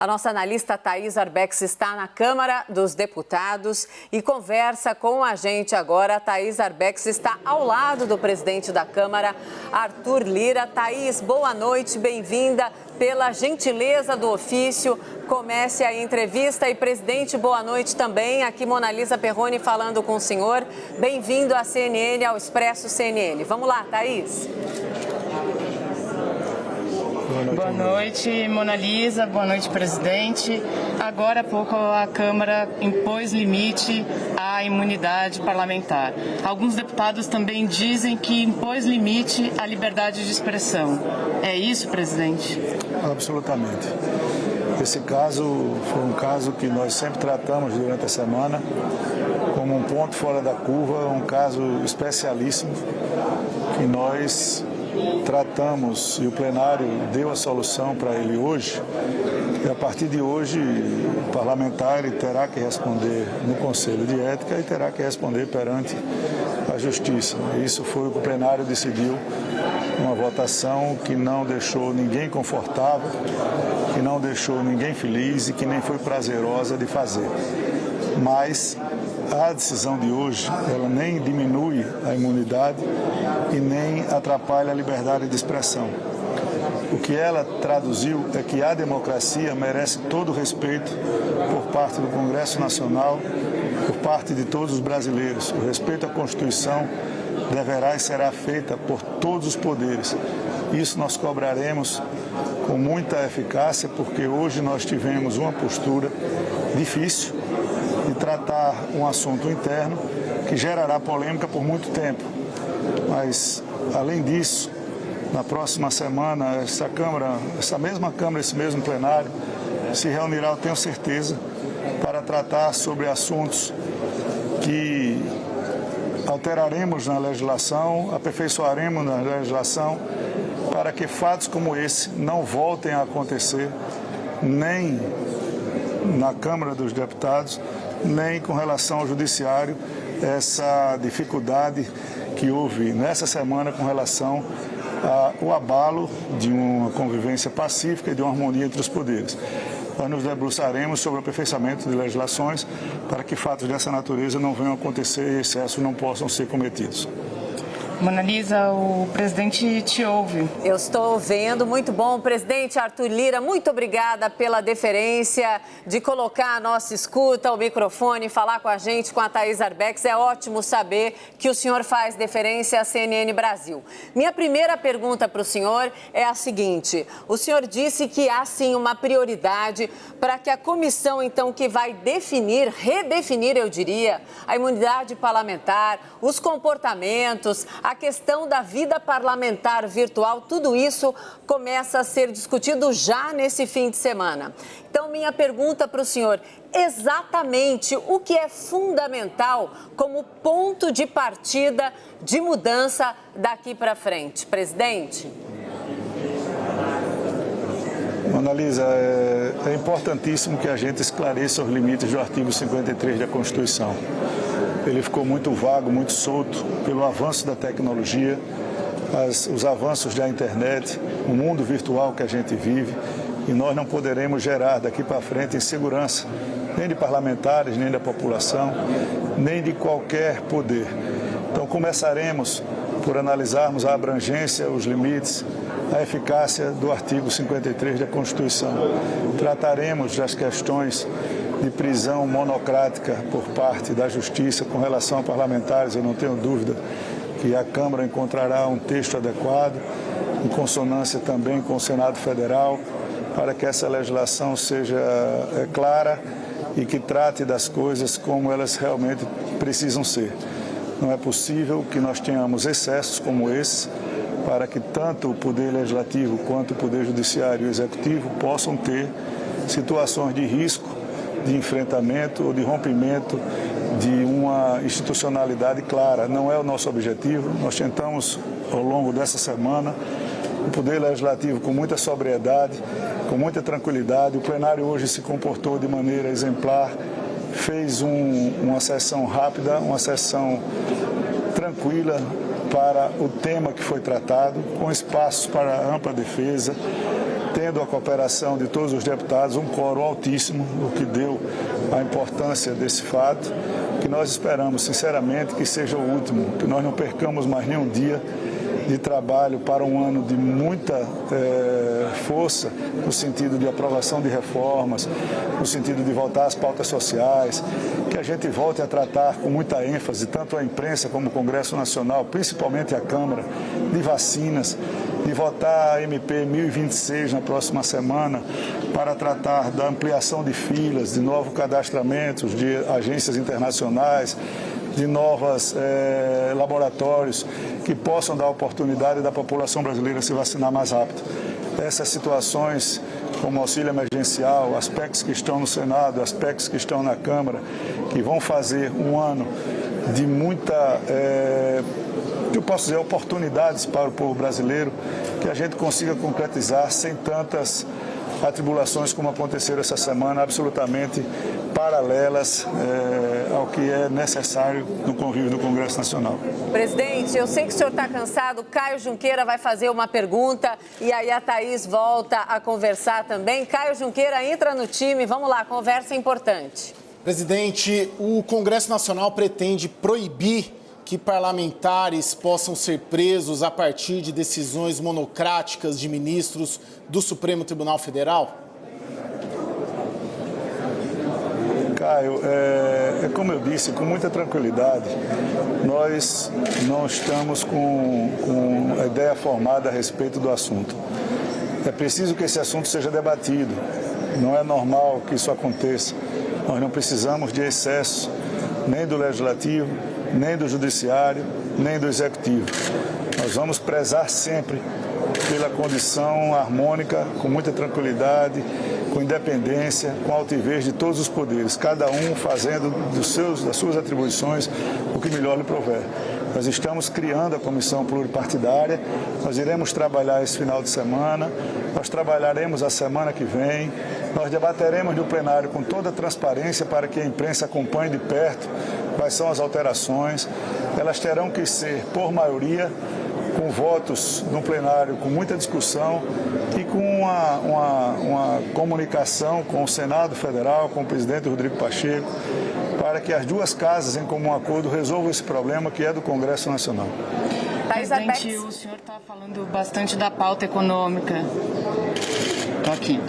A nossa analista Thaís Arbex está na Câmara dos Deputados e conversa com a gente agora. A Thaís Arbex está ao lado do presidente da Câmara, Arthur Lira. Thaís, boa noite, bem-vinda. Pela gentileza do ofício, comece a entrevista. E, presidente, boa noite também. Aqui Mona Lisa Perrone falando com o senhor. Bem-vindo à CNN, ao Expresso CNN. Vamos lá, Thaís. Boa noite, Mona Lisa. Boa noite, presidente. Agora há pouco a Câmara impôs limite à imunidade parlamentar. Alguns deputados também dizem que impôs limite à liberdade de expressão. É isso, presidente? Absolutamente. Esse caso foi um caso que nós sempre tratamos durante a semana como um ponto fora da curva, um caso especialíssimo que nós tratamos e o plenário deu a solução para ele hoje. E a partir de hoje, o parlamentar terá que responder no Conselho de Ética e terá que responder perante a Justiça. Isso foi o que o plenário decidiu, uma votação que não deixou ninguém confortável, que não deixou ninguém feliz e que nem foi prazerosa de fazer. Mas a decisão de hoje, ela nem diminui a imunidade e nem atrapalha a liberdade de expressão. O que ela traduziu é que a democracia merece todo o respeito por parte do Congresso Nacional, por parte de todos os brasileiros. O respeito à Constituição deverá e será feita por todos os poderes. Isso nós cobraremos com muita eficácia, porque hoje nós tivemos uma postura difícil de tratar um assunto interno que gerará polêmica por muito tempo. Mas, além disso, na próxima semana, essa mesma Câmara, esse mesmo plenário, se reunirá, eu tenho certeza, para tratar sobre assuntos que alteraremos na legislação, aperfeiçoaremos na legislação, para que fatos como esse não voltem a acontecer, nem na Câmara dos Deputados, nem com relação ao Judiciário, essa dificuldade que houve nessa semana com relação ao abalo de uma convivência pacífica e de uma harmonia entre os poderes. Nós nos debruçaremos sobre o aperfeiçoamento de legislações para que fatos dessa natureza não venham a acontecer e excessos não possam ser cometidos. Mona Lisa, o presidente te ouve. Eu estou vendo, muito bom. Presidente Arthur Lira, muito obrigada pela deferência de colocar a nossa escuta ao microfone, falar com a gente, com a Thaís Arbex. É ótimo saber que o senhor faz deferência à CNN Brasil. Minha primeira pergunta para o senhor é a seguinte: o senhor disse que há sim uma prioridade para que a comissão, então, que vai redefinir, eu diria, a imunidade parlamentar, os comportamentos, a questão da vida parlamentar virtual, tudo isso começa a ser discutido já nesse fim de semana. Então, minha pergunta para o senhor, exatamente o que é fundamental como ponto de partida de mudança daqui para frente? Presidente? Mona Lisa, é importantíssimo que a gente esclareça os limites do artigo 53 da Constituição. Ele ficou muito vago, muito solto pelo avanço da tecnologia, os avanços da internet, o mundo virtual que a gente vive, e nós não poderemos gerar daqui para frente insegurança, nem de parlamentares, nem da população, nem de qualquer poder. Então começaremos por analisarmos a abrangência, os limites, a eficácia do artigo 53 da Constituição. Trataremos das questões de prisão monocrática por parte da Justiça com relação a parlamentares. Eu não tenho dúvida que a Câmara encontrará um texto adequado, em consonância também com o Senado Federal, para que essa legislação seja clara e que trate das coisas como elas realmente precisam ser. Não é possível que nós tenhamos excessos como esse, para que tanto o Poder Legislativo quanto o Poder Judiciário e o Executivo possam ter situações de risco, de enfrentamento ou de rompimento de uma institucionalidade clara. Não é o nosso objetivo. Nós tentamos, ao longo dessa semana, o Poder Legislativo com muita sobriedade, com muita tranquilidade. O plenário hoje se comportou de maneira exemplar, fez uma sessão rápida, uma sessão tranquila para o tema que foi tratado, com espaços para ampla defesa. tendo a cooperação de todos os deputados, um quórum altíssimo, o que deu a importância desse fato, que nós esperamos, sinceramente, que seja o último, que nós não percamos mais nenhum dia de trabalho para um ano de muita força, no sentido de aprovação de reformas, no sentido de voltar às pautas sociais, que a gente volte a tratar com muita ênfase, tanto a imprensa como o Congresso Nacional, principalmente a Câmara, de vacinas, de votar a MP 1026 na próxima semana para tratar da ampliação de filas, de novos cadastramentos de agências internacionais, de novos laboratórios que possam dar oportunidade da população brasileira se vacinar mais rápido. Essas situações, como auxílio emergencial, aspectos que estão no Senado, aspectos que estão na Câmara, que vão fazer um ano de muita, eu posso dizer, oportunidades para o povo brasileiro, que a gente consiga concretizar sem tantas atribulações como aconteceram essa semana, absolutamente paralelas ao que é necessário no convívio do Congresso Nacional. Presidente, eu sei que o senhor está cansado, Caio Junqueira vai fazer uma pergunta e aí a Thaís volta a conversar também. Caio Junqueira, entra no time, vamos lá, conversa importante. Presidente, o Congresso Nacional pretende proibir que parlamentares possam ser presos a partir de decisões monocráticas de ministros do Supremo Tribunal Federal? Caio, como eu disse, com muita tranquilidade, nós não estamos com a ideia formada a respeito do assunto. É preciso que esse assunto seja debatido, não é normal que isso aconteça. Nós não precisamos de excesso, nem do Legislativo, nem do Judiciário, nem do Executivo. Nós vamos prezar sempre pela condição harmônica, com muita tranquilidade, com independência, com altivez de todos os poderes, cada um fazendo das suas atribuições o que melhor lhe prover. Nós estamos criando a comissão pluripartidária, nós iremos trabalhar esse final de semana, nós trabalharemos a semana que vem, nós debateremos no plenário com toda a transparência para que a imprensa acompanhe de perto quais são as alterações. Elas terão que ser, por maioria, com votos no plenário, com muita discussão e com uma comunicação com o Senado Federal, com o presidente Rodrigo Pacheco, para que as duas casas, em comum acordo, resolvam esse problema que é do Congresso Nacional. Presidente, o senhor está falando bastante da pauta econômica. Estou aqui.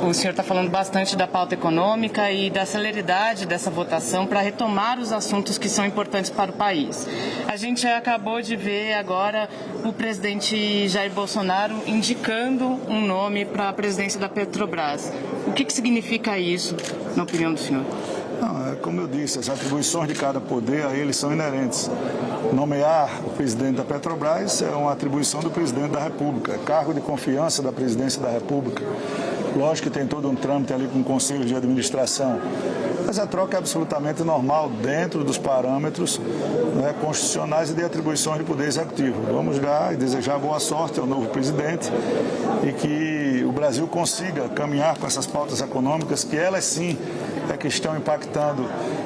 O senhor está falando bastante da pauta econômica e da celeridade dessa votação para retomar os assuntos que são importantes para o país. A gente acabou de ver agora o presidente Jair Bolsonaro indicando um nome para a presidência da Petrobras. O que significa isso, na opinião do senhor? Não, como eu disse, as atribuições de cada poder a eles são inerentes. Nomear o presidente da Petrobras é uma atribuição do presidente da República, é cargo de confiança da presidência da República. Lógico que tem todo um trâmite ali com o Conselho de Administração, mas a troca é absolutamente normal dentro dos parâmetros constitucionais e de atribuições de poder executivo. Vamos dar e desejar boa sorte ao novo presidente e que o Brasil consiga caminhar com essas pautas econômicas, que elas sim é que estão impactando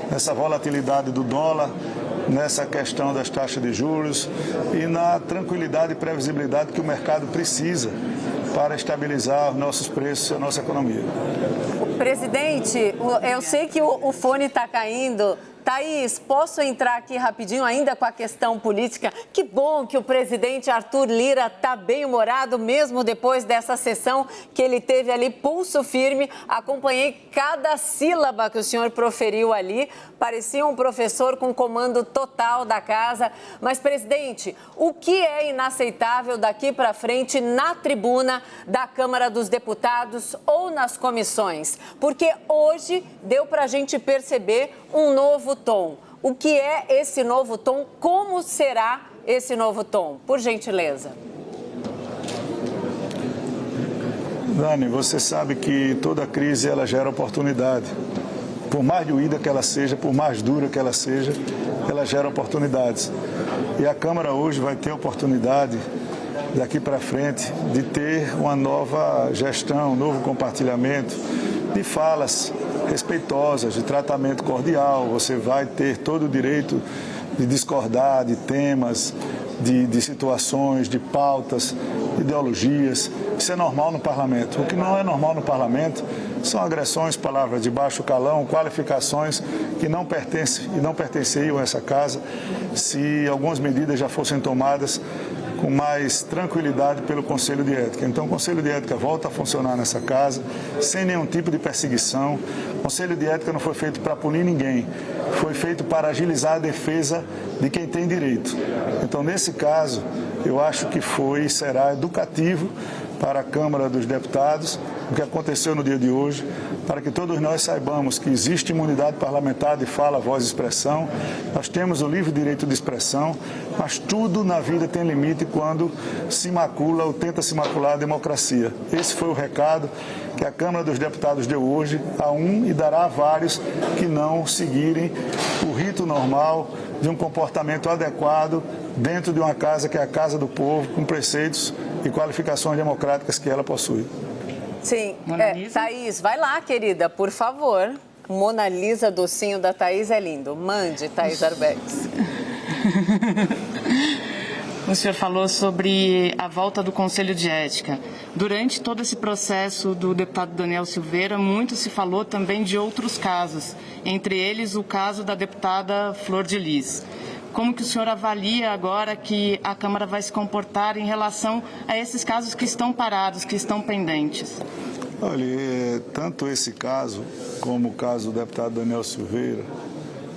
nessa volatilidade do dólar, nessa questão das taxas de juros e na tranquilidade e previsibilidade que o mercado precisa para estabilizar os nossos preços e a nossa economia. Presidente, eu sei que o fone está caindo. Thaís, posso entrar aqui rapidinho ainda com a questão política? Que bom que o presidente Arthur Lira está bem-humorado, mesmo depois dessa sessão que ele teve ali, pulso firme. Acompanhei cada sílaba que o senhor proferiu ali. Parecia um professor com comando total da casa. Mas, presidente, o que é inaceitável daqui para frente na tribuna da Câmara dos Deputados ou nas comissões? Porque hoje deu para a gente perceber um novo tom. O que é esse novo tom? Como será esse novo tom? Por gentileza. Dani, você sabe que toda crise ela gera oportunidade. Por mais doída que ela seja, por mais dura que ela seja, ela gera oportunidades. E a Câmara hoje vai ter a oportunidade, daqui para frente, de ter uma nova gestão, um novo compartilhamento de falas respeitosas, de tratamento cordial. Você vai ter todo o direito de discordar de temas, de situações, de pautas, ideologias. Isso é normal no parlamento. O que não é normal no parlamento são agressões, palavras de baixo calão, qualificações que não pertenciam a essa casa, se algumas medidas já fossem tomadas com mais tranquilidade pelo Conselho de Ética. Então, o Conselho de Ética volta a funcionar nessa casa, sem nenhum tipo de perseguição. O Conselho de Ética não foi feito para punir ninguém, foi feito para agilizar a defesa de quem tem direito. Então, nesse caso, eu acho que foi e será educativo para a Câmara dos Deputados o que aconteceu no dia de hoje, para que todos nós saibamos que existe imunidade parlamentar de fala, voz e expressão, nós temos o livre direito de expressão, mas tudo na vida tem limite quando se macula ou tenta se macular a democracia. Esse foi o recado que a Câmara dos Deputados deu hoje a um e dará a vários que não seguirem o rito normal de um comportamento adequado dentro de uma casa que é a Casa do Povo, com preceitos e qualificações democráticas que ela possui. Sim. Thaís, vai lá, querida, por favor. Mona Lisa, docinho da Thaís é lindo. Mande, Thaís Arbex. O senhor falou sobre a volta do Conselho de Ética. Durante todo esse processo do deputado Daniel Silveira, muito se falou também de outros casos, entre eles o caso da deputada Flor de Lis. Como que o senhor avalia agora que a Câmara vai se comportar em relação a esses casos que estão parados, que estão pendentes? Olha, tanto esse caso, como o caso do deputado Daniel Silveira,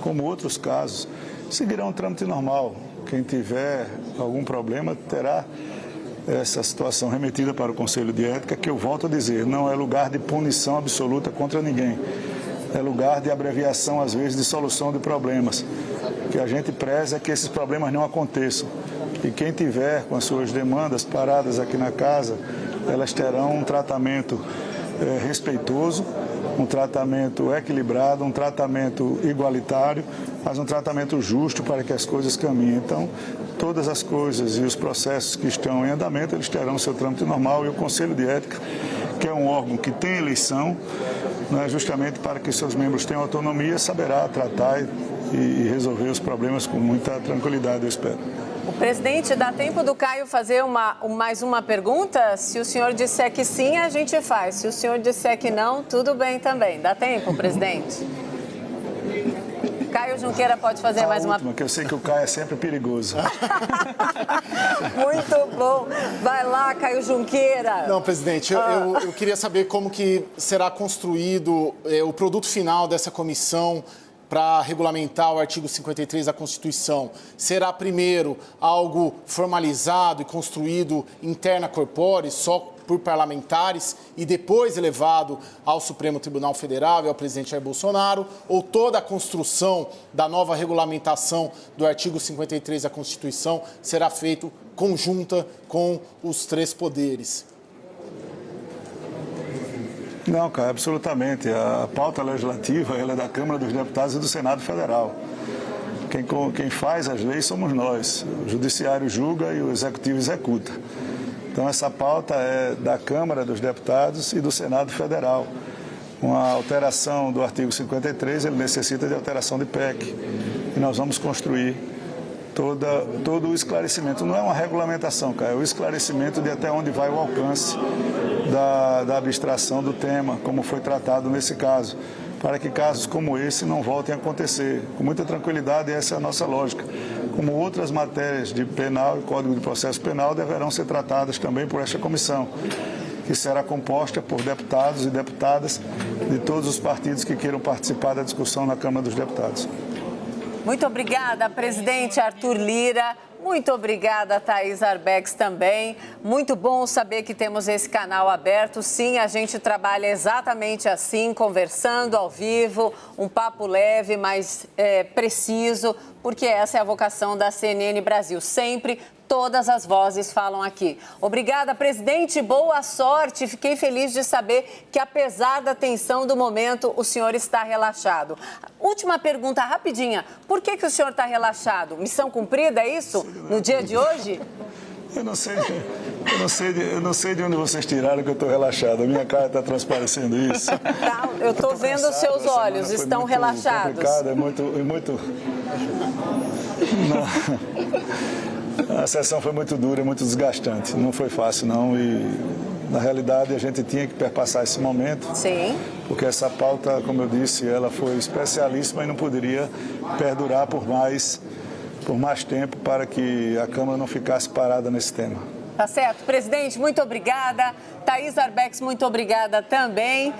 como outros casos, seguirão um trâmite normal. Quem tiver algum problema terá essa situação remetida para o Conselho de Ética, que eu volto a dizer, não é lugar de punição absoluta contra ninguém. É lugar de abreviação, às vezes, de solução de problemas. O que a gente preza é que esses problemas não aconteçam. E quem tiver com as suas demandas paradas aqui na casa, elas terão um tratamento respeitoso, um tratamento equilibrado, um tratamento igualitário, mas um tratamento justo para que as coisas caminhem. Então, todas as coisas e os processos que estão em andamento, eles terão seu trâmite normal, e o Conselho de Ética, que é um órgão que tem eleição, né, justamente para que seus membros tenham autonomia, saberá tratar e resolver os problemas com muita tranquilidade, eu espero. O presidente, dá tempo do Caio fazer mais uma pergunta? Se o senhor disser que sim, a gente faz. Se o senhor disser que não, tudo bem também. Dá tempo, presidente? Caio Junqueira pode fazer mais uma... Que eu sei que o Caio é sempre perigoso. Muito bom. Vai lá, Caio Junqueira. Não, presidente, eu queria saber como que será construído o produto final dessa comissão para regulamentar o artigo 53 da Constituição. Será primeiro algo formalizado e construído interna corpore, só por parlamentares, e depois elevado ao Supremo Tribunal Federal e ao presidente Jair Bolsonaro, ou toda a construção da nova regulamentação do artigo 53 da Constituição será feita conjunta com os três poderes? Não, cara, absolutamente. A pauta legislativa ela é da Câmara dos Deputados e do Senado Federal. Quem faz as leis somos nós. O Judiciário julga e o Executivo executa. Então, essa pauta é da Câmara dos Deputados e do Senado Federal. Uma alteração do artigo 53, ele necessita de alteração de PEC. E nós vamos construir todo o esclarecimento. Não é uma regulamentação, cara, é o esclarecimento de até onde vai o alcance da abstração do tema, como foi tratado nesse caso, para que casos como esse não voltem a acontecer. Com muita tranquilidade, essa é a nossa lógica. Como outras matérias de penal e Código de Processo Penal deverão ser tratadas também por esta comissão, que será composta por deputados e deputadas de todos os partidos que queiram participar da discussão na Câmara dos Deputados. Muito obrigada, presidente Arthur Lira. Muito obrigada, Thaís Arbex, também. Muito bom saber que temos esse canal aberto. Sim, a gente trabalha exatamente assim, conversando ao vivo, um papo leve, mas preciso, porque essa é a vocação da CNN Brasil. Sempre todas as vozes falam aqui. Obrigada, presidente. Boa sorte. Fiquei feliz de saber que, apesar da tensão do momento, o senhor está relaxado. Última pergunta, rapidinha. Por que o senhor está relaxado? Missão cumprida, é isso? No dia de hoje? Eu não sei de onde vocês tiraram que eu estou relaxado. A minha cara está transparecendo isso. Tá, eu estou vendo os seus olhos, estão relaxados. É muito... A sessão foi muito dura, muito desgastante. Não foi fácil, não. E, na realidade, a gente tinha que perpassar esse momento. Sim. Porque essa pauta, como eu disse, ela foi especialíssima e não poderia perdurar por mais tempo para que a Câmara não ficasse parada nesse tema. Tá certo. Presidente, muito obrigada. Thaís Arbex, muito obrigada também.